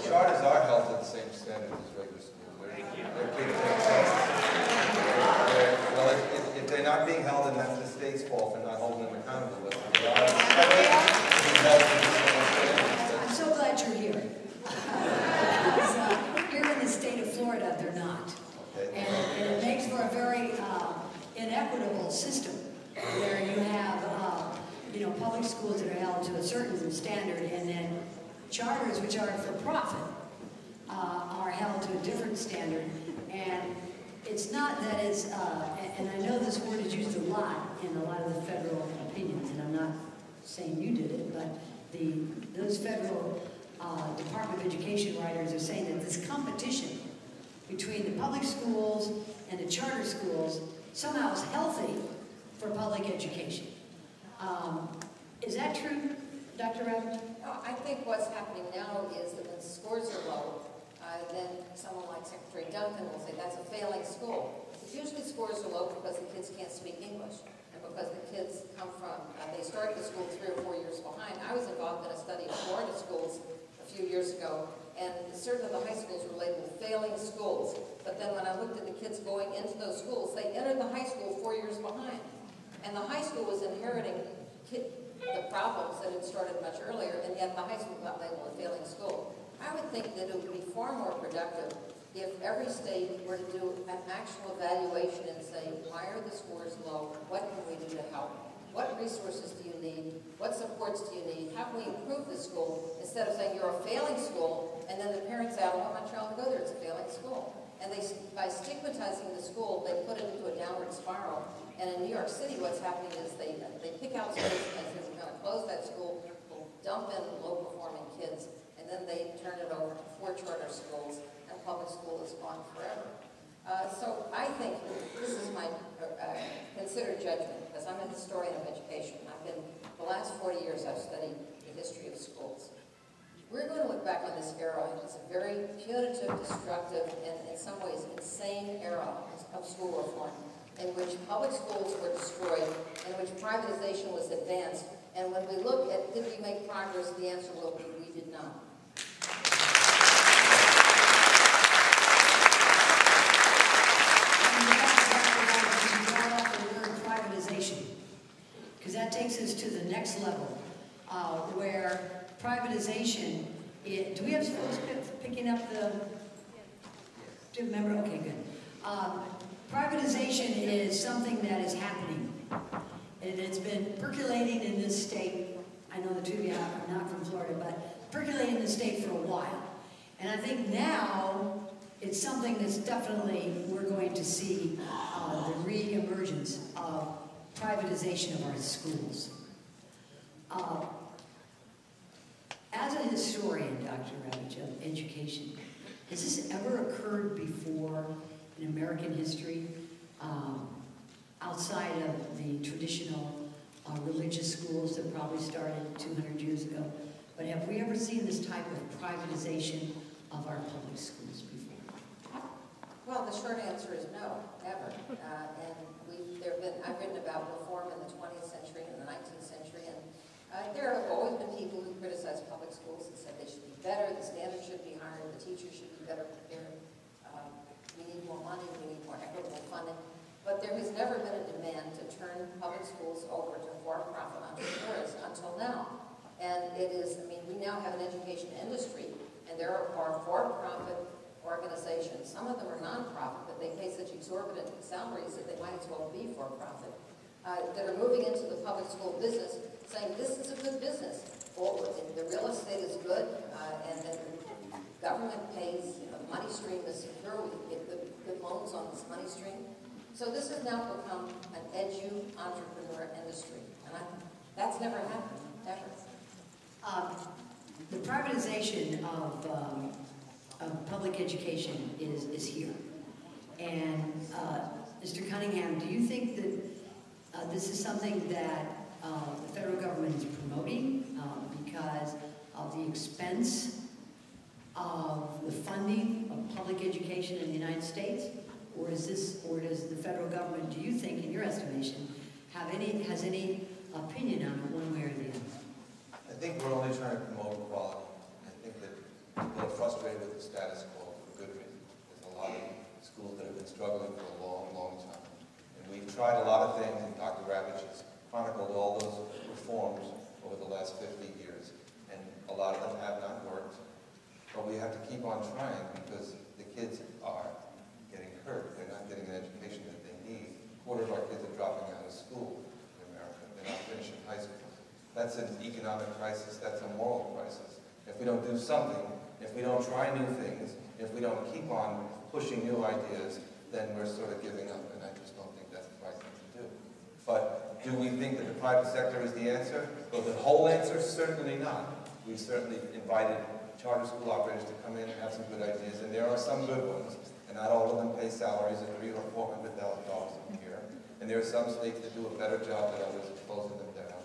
charters are held to the same standard as regular schools. Well, if they're not being held, then that's the state's fault for not holding them accountable. But they are being held to the same standard. I'm so glad you're here. Here in the state of Florida, they're not. Okay. And it makes for a very inequitable system where you have public schools that are held to a certain standard, and then charters, which are for profit, are held to a different standard. And it's not that it's, and I know this word is used a lot in a lot of the federal opinions, and I'm not saying you did it, but those federal Department of Education writers are saying that this competition between the public schools and the charter schools somehow is healthy for public education. Is that true, Dr. Rabbit? No, I think what's happening now is that when scores are low, then someone like Secretary Duncan will say that's a failing school. Usually scores are low because the kids can't speak English, and because the kids come from, they start the school 3 or 4 years behind. I was involved in a study of Florida schools a few years ago, and certain of the high schools were labeled failing schools. But then when I looked at the kids going into those schools, they entered the high school 4 years behind. And the high school was inheriting the problems that had started much earlier, and yet the high school got labeled a failing school. I would think that it would be far more productive if every state were to do an actual evaluation and say, why are the scores low? What can we do to help? What resources do you need? What supports do you need? How can we improve the school? Instead of saying you're a failing school, and then the parents say, I don't want my child to go there, it's a failing school. And by stigmatizing the school, they put it into a downward spiral. And in New York City, what's happening is they pick out schools and say, we're going to close that school, we'll dump in low-performing kids, and then they turn it over to 4 charter schools, and public school is gone forever. So I think this is my considered judgment, because I'm a historian of education. The last 40 years, I've studied the history of schools. We're going to look back on this era as a very punitive, destructive, and in some ways insane era of school reform, in which public schools were destroyed, in which privatization was advanced. And when we look at did we make progress, the answer will be we did not. Because that takes us to the next level, where privatization, do we have schools picking up the, do you remember? Okay, good. Privatization is something that is happening, and it's been percolating in this state. I know the two of you are not from Florida, but percolating in the state for a while. And I think now it's something that's definitely, we're going to see the re-emergence of privatization of our schools. As a historian, Dr. Ravitch, of education, has this ever occurred before in American history, outside of the traditional religious schools that probably started 200 years ago? But have we ever seen this type of privatization of our public schools before? Well, the short answer is no, never. I've written about reform in the 20th century and the 19th century, and there have always been people who criticize public schools and said they should be better, the standards should be higher, the teachers should be better prepared. We need more money, we need more equitable funding. But there has never been a demand to turn public schools over to for-profit entrepreneurs until now. And it is, I mean, we now have an education industry, and there are for-profit organizations. Some of them are non-profit, but they pay such exorbitant salaries that they might as well be for-profit, that are moving into the public school business, saying this is a good business. Well, the real estate is good, and then the government pays, the money stream is secure, we can get good loans on this money stream. So this has now become an edu-entrepreneur industry, and that's never happened, ever. The privatization of public education is here. And Mr. Cunningham, do you think that this is something that the federal government is promoting because of the expense of the funding of public education in the United States? Or does the federal government, do you think, in your estimation, has any opinion on it one way or the other? I think we're only trying to promote quality. I think that both frustrated with the status quo for good reason. There's a lot of schools that have been struggling for a long, long time. And we've tried a lot of things, and Dr. Ravitch has chronicled all those reforms over the last 50 years. And a lot of them have not worked. But we have to keep on trying because the kids are getting hurt. They're not getting an education that they need. A quarter of our kids are dropping out of school in America. They're not finishing high school. That's an economic crisis. That's a moral crisis. If we don't do something, if we don't try new things, if we don't keep on pushing new ideas, then we're sort of giving up. And I just don't think that's the right thing to do. But do we think that the private sector is the answer? Well, the whole answer, certainly not. We've certainly invited charter school operators to come in and have some good ideas, and there are some good ones, and not all of them pay salaries of $300,000 or $400,000 a year. And there are some states that do a better job than others of closing them down.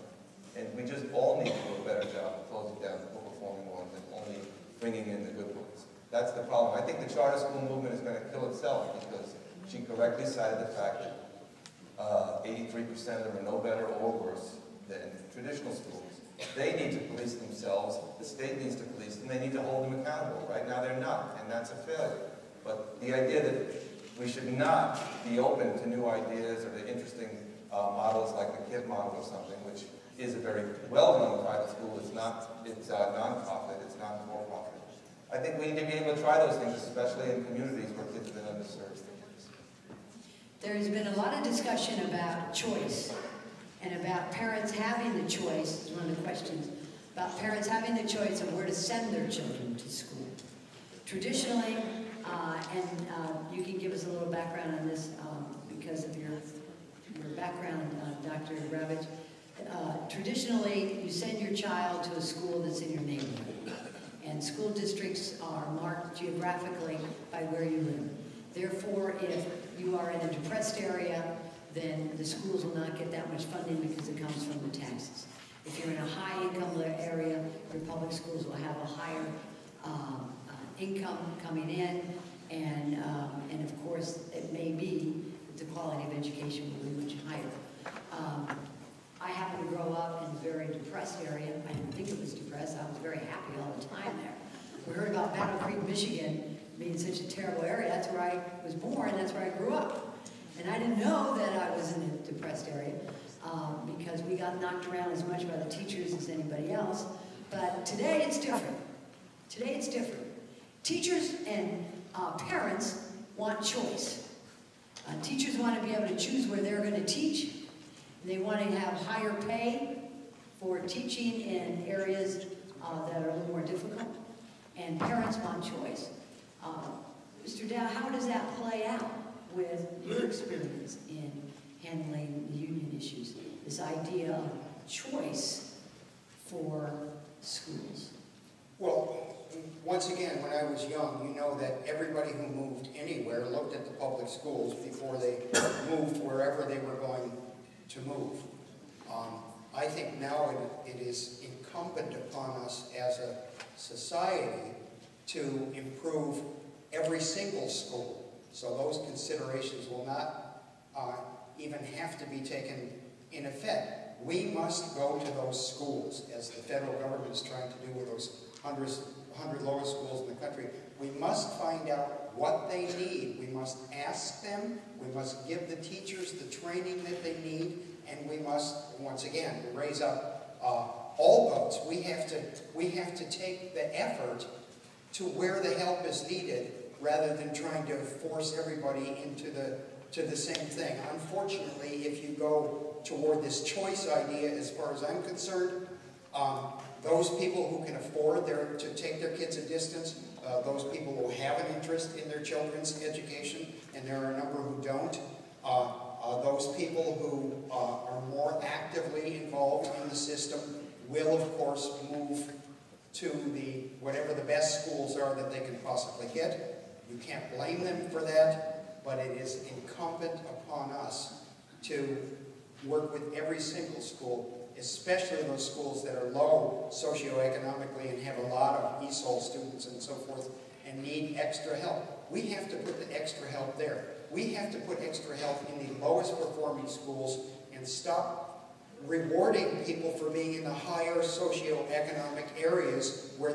And we just all need to do a better job of closing down the poor-performing ones and only bringing in the good ones. That's the problem. I think the charter school movement is going to kill itself because she correctly cited the fact that 83% of them are no better or worse than traditional schools. They need to police themselves, the state needs to police them, they need to hold them accountable. Right now they're not, and that's a failure. But the idea that we should not be open to new ideas or to interesting models like the KID model or something, which is a very well-known private school. It's non-profit, it's not for-profit. I think we need to be able to try those things, especially in communities where kids have been underserved. There's been a lot of discussion about choice and about parents having the choice, is one of the questions, about parents having the choice of where to send their children to school. Traditionally, and you can give us a little background on this because of your background, Dr. Ravitch. Traditionally, you send your child to a school that's in your neighborhood. And school districts are marked geographically by where you live. Therefore, if you are in a depressed area, then the schools will not get that much funding because it comes from the taxes. If you're in a high-income area, your public schools will have a higher income coming in, and of course, it may be that the quality of education will be much higher. I happened to grow up in a very depressed area. I didn't think it was depressed. I was very happy all the time there. We heard about Battle Creek, Michigan being such a terrible area. That's where I was born. That's where I grew up. And I didn't know that I was in a depressed area because we got knocked around as much by the teachers as anybody else. But today it's different. Today it's different. Teachers and parents want choice. Teachers want to be able to choose where they're going to teach. They want to have higher pay for teaching in areas that are a little more difficult. And parents want choice. Mr. Dow, how does that play out with your experience in handling the union issues? This idea of choice for schools. Well, once again, when I was young, you know that everybody who moved anywhere looked at the public schools before they moved wherever they were going to move. I think now it is incumbent upon us as a society to improve every single school. So those considerations will not even have to be taken in effect. We must go to those schools, as the federal government is trying to do with those 100 lowest schools in the country. We must find out what they need. We must ask them. We must give the teachers the training that they need. And we must, once again, raise up all boats. We have to take the effort to where the help is needed rather than trying to force everybody into the same thing. Unfortunately, if you go toward this choice idea, as far as I'm concerned, those people who can afford to take their kids a distance, those people who have an interest in their children's education, and there are a number who don't, those people who are more actively involved in the system will, of course, move to whatever the best schools are that they can possibly get. You can't blame them for that, but it is incumbent upon us to work with every single school, especially those schools that are low socioeconomically and have a lot of ESOL students and so forth and need extra help. We have to put the extra help there. We have to put extra help in the lowest performing schools and stop rewarding people for being in the higher socioeconomic areas where